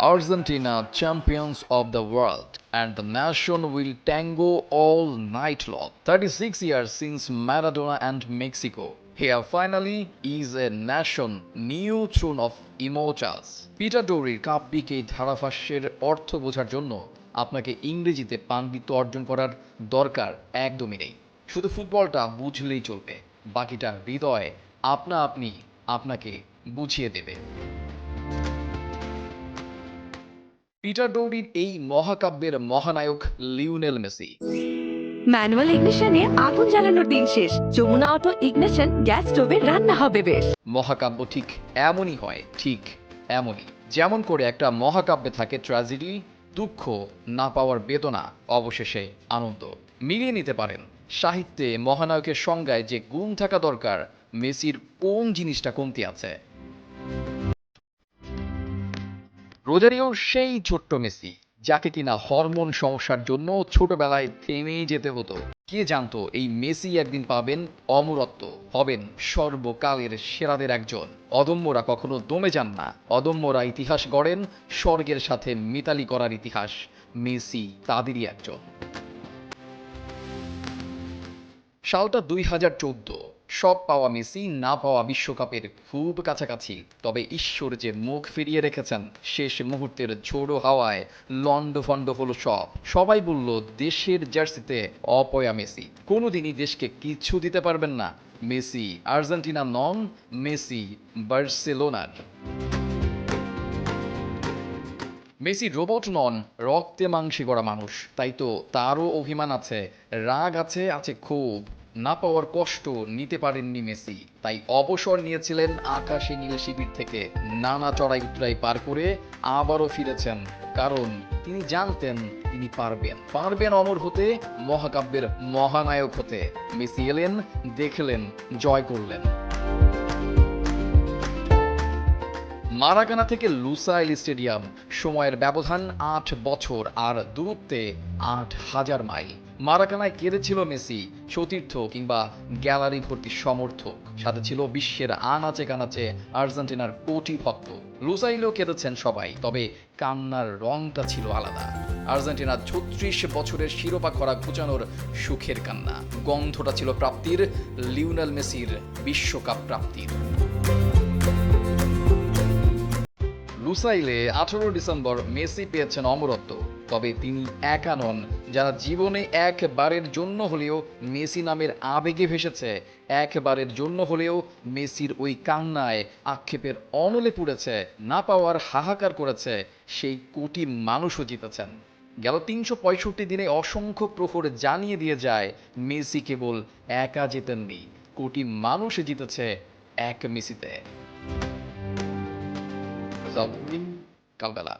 Argentina, champions of the world, and the nation will tango all night long. 36 years since Maradona and Mexico. Here finally is a nation, new throne of immortals. Peter ডোরির কাব্যিক এই ধারাভাষ্যের অর্থ বোঝার জন্য আপনাকে ইংরেজিতে পাণ্ডিত্য অর্জন করার দরকার একদমই নেই। শুধু ফুটবলটা বুঝলেই চলবে, বাকিটা হৃদয় আপনা আপনি আপনাকে বুঝিয়ে দেবে। পিটার ডৌরির এই মহাকাব্যের মহানায়ক লিওনেল মেসি। ম্যানুয়াল ইগনিশনে আগুন জ্বালানোর দিন শেষ। যমুনা অটো ইগনিশন গ্যাস স্টোভে রান্না হবে বেশ। মহাকাব্য ঠিক এমনই হয়, ঠিক এমনই। যেমন করে একটা মহাকাব্যে থাকে ট্র্যাজেডি, দুঃখ, না পাওয়ার বেদনা, অবশেষে আনন্দ। মিলিয়ে নিতে পারেন সাহিত্যে মহানায়কের সংজ্ঞায় যে গুণ থাকা দরকার, মেসির কোন জিনিসটা কমতি আছে। রোজারিও সেই ছোট্ট মেসি, যাকে কিনা হরমোন সমস্যার জন্য ছোটবেলায় থেমেই যেতে হতো। কে জানতো এই মেসি একদিন পাবেন অমরত্ব, হবেন সর্বকালের সেরাদের একজন। অদম্যরা কখনো দমে যান না, অদম্যরা ইতিহাস গড়েন, স্বর্গের সাথে মিতালি করার ইতিহাস। মেসি তাদেরই একজন। সালটা 2014। সব পাওয়া মেসি, না পাওয়া বিশ্বকাপের খুব কাছাকাছি। তবে ঈশ্বর যে মুখ ফিরিয়ে রেখেছেন, শেষ মুহূর্তের ঝোড়ো হাওয়ায় লন্ডভন্ড হলো সব। সবাই বলল দেশের জার্সিতে অপয়া মেসি, কোনোদিনই দেশকে কিছু দিতে পারবেন না। মেসি আর্জেন্টিনা নন, মেসি বার্সেলোনার। মেসি রোবট নন, রক্তে মাংসে গড়া মানুষ। তাই তো তারও অভিমান আছে, রাগ আছে, আছে ক্ষোভ। না পাওয়ার কষ্ট নিতে পারেননি মেসি, তাই অবসর নিয়েছিলেন আকাশে নীল শিবির থেকে। নানা চড়াই উতরাই পার করে আবারও ফিরেছেন, কারণ তিনি জানতেন তিনি পারবেন, পারবেন অমর হতে, মহাকাব্যের মহানায়ক হতে। মেসি এলেন, দেখলেন, জয় করলেন। মারাকানা থেকে লুসাইল স্টেডিয়াম, সময়ের ব্যবধান ৮ বছর, আর দূরত্বে ৮,০০০ মাইল। মারাকানায় কেঁদেছিল মেসি, সতীর্থ কিংবা গ্যালারি ভর্তি সমর্থক, সাথে ছিল বিশ্বের আনাচে কানাচে আর্জেন্টিনার কোটি ভক্ত। লুসাইলেও কেঁদেছেন সবাই, তবে কান্নার রংটা ছিল আলাদা। আর্জেন্টিনার ৩৬ বছরের শিরোপা খরা ঘুচানোর সুখের কান্না, গন্ধটা ছিল প্রাপ্তির, লিওনেল মেসির বিশ্বকাপ প্রাপ্তির। লুসাইলে 18 ডিসেম্বর মেসি পেয়েছেন অমরত্ব। তবে তিনি একা নন, যারা জীবনে একবারের জন্য হলেও মেসি নামের আবেগে ভেসেছে, একবারের জন্য হলেও মেসির ওই কান্নায় আক্ষেপের অনলে পুড়েছে, না পাওয়ার হাহাকার করেছে, সেই কোটি মানুষও জিতেছেন। গেল 365 দিনে অসংখ্য প্রহর জানিয়ে দিয়ে যায় মেসি কেবল একা জেতেননি, কোটি মানুষ জিতেছে এক মেসিতে। কালবেলা।